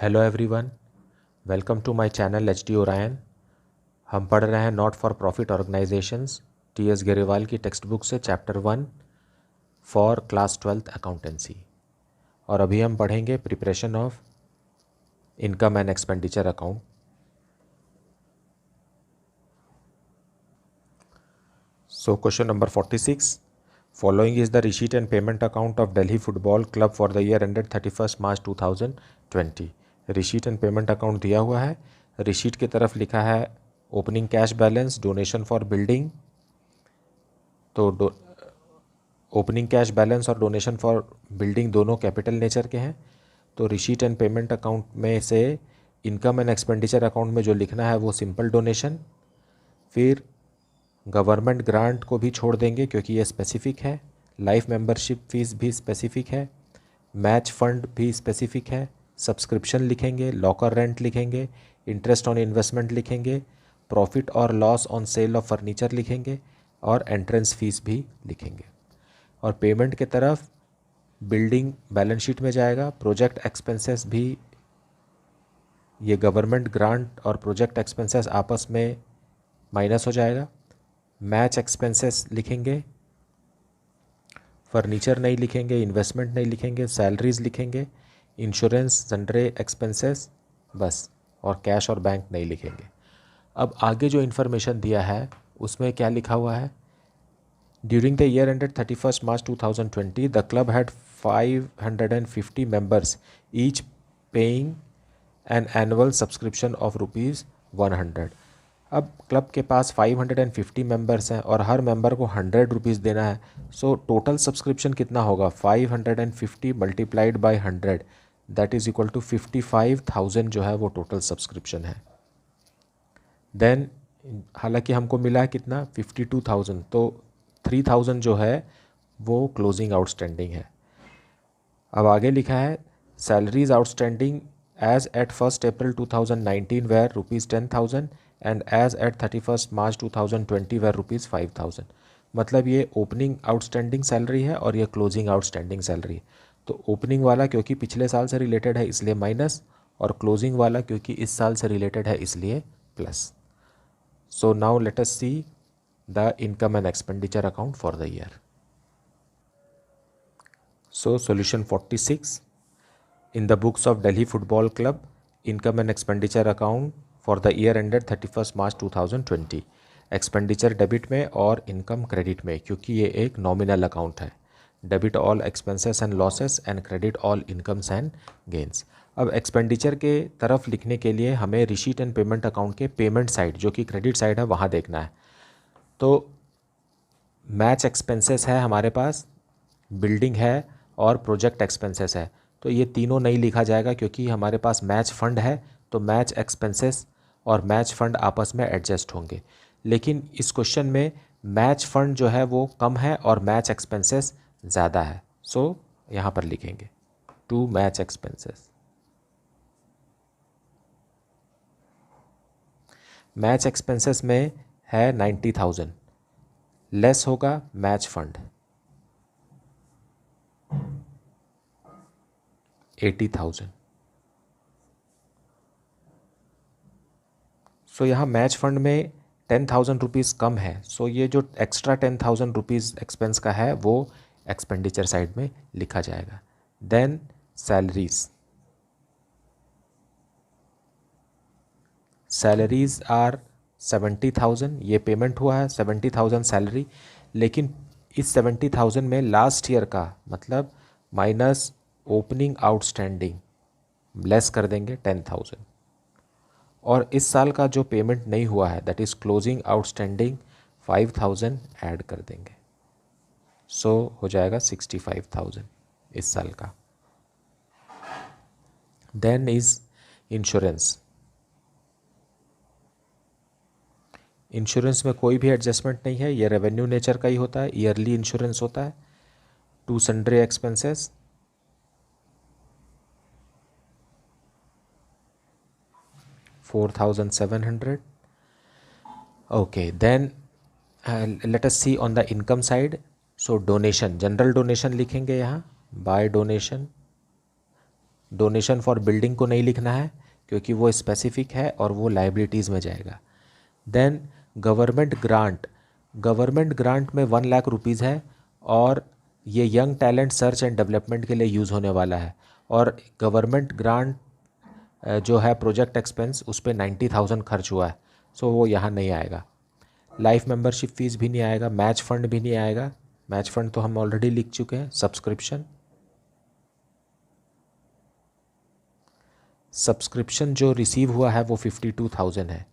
Hello everyone, welcome to my channel HD Orion. हम पढ़ रहे हैं not for profit organisations TS Grewal की टेक्स्ट बुक से chapter 1 for class 12th accountancy. और अभी हम पढ़ेंगे preparation of income and expenditure account. So question number 46, following is the receipt and payment account of Delhi football club for the year ended 31 March 2020। Receipt and payment account दिया हुआ है। Receipt की तरफ लिखा है opening cash balance, donation for building. तो opening cash balance और donation for building दोनों कैपिटल नेचर के हैं। तो रिसीट एंड पेमेंट अकाउंट में से इनकम एंड एक्सपेंडिचर अकाउंट में जो लिखना है वो सिंपल डोनेशन। फिर गवर्नमेंट ग्रांट को भी छोड़ देंगे क्योंकि ये स्पेसिफिक है। लाइफ मेंबरशिप फीस भी स्पेसिफिक है। मैच फंड भी स्पेसिफिक है। सब्सक्रिप्शन लिखेंगे, लॉकर रेंट लिखेंगे, इंटरेस्ट ऑन इन्वेस्टमेंट लिखेंगे, प्रॉफिट और loss on sale of furniture लिखेंगे और एंट्रेंस फीस भी लिखेंगे। और पेमेंट के तरफ बिल्डिंग बैलेंस शीट में जाएगा। प्रोजेक्ट एक्सपेंसेस भी, ये गवर्नमेंट ग्रांट और प्रोजेक्ट एक्सपेंसेस आपस में माइनस हो जाएगा। मैच एक्सपेंसेस लिखेंगे, फर्नीचर नहीं लिखेंगे, इन्वेस्टमेंट नहीं लिखेंगे, सैलरीज लिखेंगे, इंश्योरेंस, सन्ड्रे एक्सपेंसेस बस, और कैश और बैंक नहीं लिखेंगे। अब आगे जो इन्फॉर्मेशन दिया है उसमें क्या लिखा हुआ है? During the year ended 31 March 2020 the club had 550 members, each paying an annual subscription of ₹100। अब क्लब के पास 550 मेंबर्स हैं और हर मेंबर को 100 रुपीज़ देना है। सो टोटल सब्सक्रिप्शन कितना होगा? 550 multiplied by 100, that is equal to 55,000 जो है वो टोटल सब्सक्रिप्शन है। देन हालांकि हमको मिला है कितना? 52,000, तो 3,000 जो है वो क्लोजिंग आउटस्टैंडिंग है। अब आगे लिखा है salaries outstanding as at 1 April 2019 were ₹10,000 and as at 31 March 2020 were ₹5,000। मतलब ये ओपनिंग आउटस्टैंडिंग सैलरी है और ये क्लोजिंग आउटस्टैंडिंग सैलरी है। तो ओपनिंग वाला क्योंकि पिछले साल से रिलेटेड है इसलिए माइनस, और क्लोजिंग वाला क्योंकि इस साल से रिलेटेड है इसलिए plus. So now let us see the income and expenditure account for the year. So solution 46, in the books of Delhi Football Club, income and expenditure account for the year ended 31 March 2020। Expenditure debit में और income credit में, क्योंकि ये एक nominal account है। Debit all expenses and losses and credit all incomes and gains. अब expenditure के तरफ लिखने के लिए हमें रिसीट एंड पेमेंट अकाउंट के पेमेंट साइड जो कि क्रेडिट साइड है वहाँ देखना है। तो मैच एक्सपेंसेस है हमारे पास, बिल्डिंग है और प्रोजेक्ट एक्सपेंसेस है। तो ये तीनों नहीं लिखा जाएगा क्योंकि हमारे पास मैच फंड है, तो मैच एक्सपेंसेस और मैच फंड आपस में एडजस्ट होंगे। लेकिन इस क्वेश्चन में मैच फंड जो है वो कम है और मैच एक्सपेंसेस ज़्यादा है। सो यहाँ पर लिखेंगे to match expenses. Match expenses में है 90,000, लेस होगा मैच फंड 80,000। सो यहाँ मैच फंड में 10,000 रुपीज़ कम है। सो ये जो एक्स्ट्रा 10,000 रुपीज़ एक्सपेंस का है वो एक्सपेंडिचर साइड में लिखा जाएगा। देन सैलरीज, सैलरीज आर 70,000, ये पेमेंट हुआ है 70,000 सैलरी। लेकिन इस 70,000 में लास्ट ईयर का मतलब माइनस ओपनिंग आउटस्टैंडिंग लेस कर देंगे 10,000, और इस साल का जो पेमेंट नहीं हुआ है that is closing outstanding 5,000 add कर देंगे। सो हो जाएगा 65,000 इस साल का। Then is insurance. इंश्योरेंस में कोई भी एडजस्टमेंट नहीं है, ये रेवेन्यू नेचर का ही होता है, ईयरली इंश्योरेंस होता है। To sundry expenses, $4,700। okay, then let us see on the income side. So donation, general donation लिखेंगे यहाँ, by donation, donation for building को नहीं लिखना है क्योंकि वो स्पेसिफिक है और वो लाइबिलिटीज़ में जाएगा। देन गवर्नमेंट ग्रांट में 1 लाख रुपीज़ है और ये young talent search and development के लिए यूज़ होने वाला है। और गवर्नमेंट ग्रांट जो है प्रोजेक्ट एक्सपेंस उस पर 90,000 खर्च हुआ है, सो वो यहाँ नहीं आएगा। लाइफ मेंबरशिप फीस भी नहीं आएगा, मैच फंड भी नहीं आएगा, मैच फंड तो हम ऑलरेडी लिख चुके हैं। सब्सक्रिप्शन जो रिसीव हुआ है वो 52,000 है,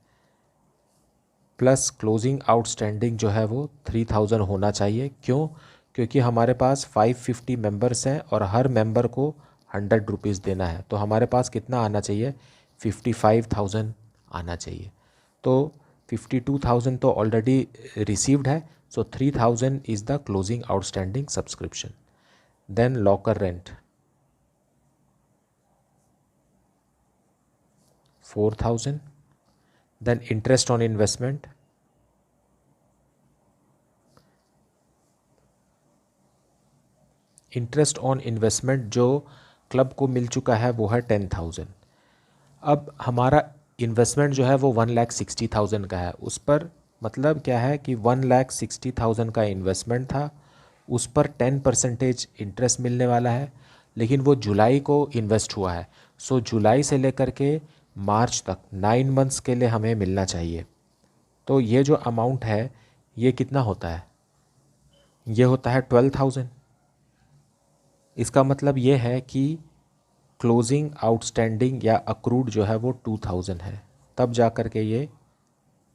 प्लस क्लोजिंग आउटस्टैंडिंग जो है वो 3,000 होना चाहिए। क्यों? क्योंकि हमारे पास 550 मेंबर्स हैं और हर मेंबर को 100 रुपीज़ देना है, तो हमारे पास कितना आना चाहिए? 55,000 आना चाहिए। तो 52,000 तो ऑलरेडी रिसीव्ड है, so 3,000 is the closing outstanding subscription. Then locker rent 4,000। Then interest on investment जो क्लब को मिल चुका है वो है 10,000। अब हमारा इन्वेस्टमेंट जो है वो 1,60,000 का है। उस पर मतलब क्या है कि 1,60,000 का इन्वेस्टमेंट था, उस पर 10% इंटरेस्ट मिलने वाला है, लेकिन वो जुलाई को इन्वेस्ट हुआ है। सो जुलाई से लेकर के मार्च तक 9 मंथ्स के लिए हमें मिलना चाहिए। तो ये जो अमाउंट है ये कितना होता है? ये होता है 12,000। इसका मतलब ये है कि क्लोजिंग आउटस्टैंडिंग या अक्रूड जो है वो 2,000 है, तब जा कर के ये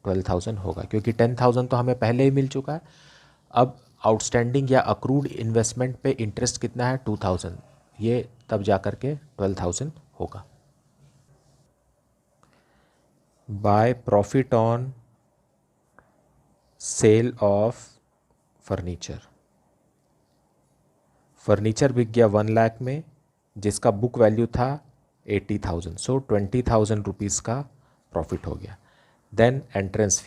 12,000 होगा, क्योंकि 10,000 तो हमें पहले ही मिल चुका है। अब आउटस्टैंडिंग या अक्रूड इन्वेस्टमेंट पे इंटरेस्ट कितना है? 2,000, ये तब जा कर के 12,000 होगा। By profit on sale of furniture बिक गया 1 लाख में, जिसका बुक वैल्यू था 80,000, सो 20,000 रुपीज़ का प्रॉफिट हो गया। देन एंट्रेंस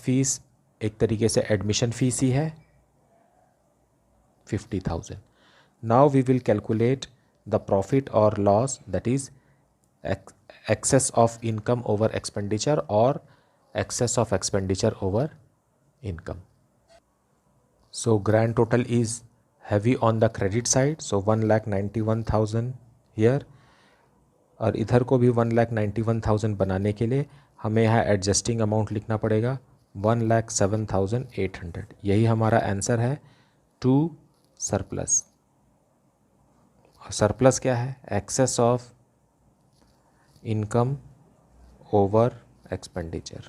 फीस एक तरीके से एडमिशन फीस ही है, 50,000। Now we will calculate the profit और loss, that is excess of income over expenditure or excess of expenditure over income. So grand total is heavy on the credit side, so 1,91,000 here, और इधर को भी 1,91,000 बनाने के लिए हमें यहाँ एडजस्टिंग अमाउंट लिखना पड़ेगा 1,07,800। यही हमारा आंसर है टू सरप्लस। सरप्लस क्या है? Excess of income over expenditure.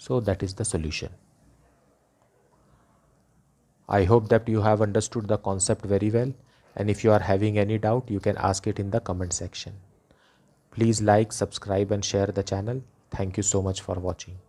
So that is the solution. I hope that you have understood the concept very well, and if you are having any doubt you can ask it in the comment section. Please like, subscribe and share the channel. Thank you so much for watching.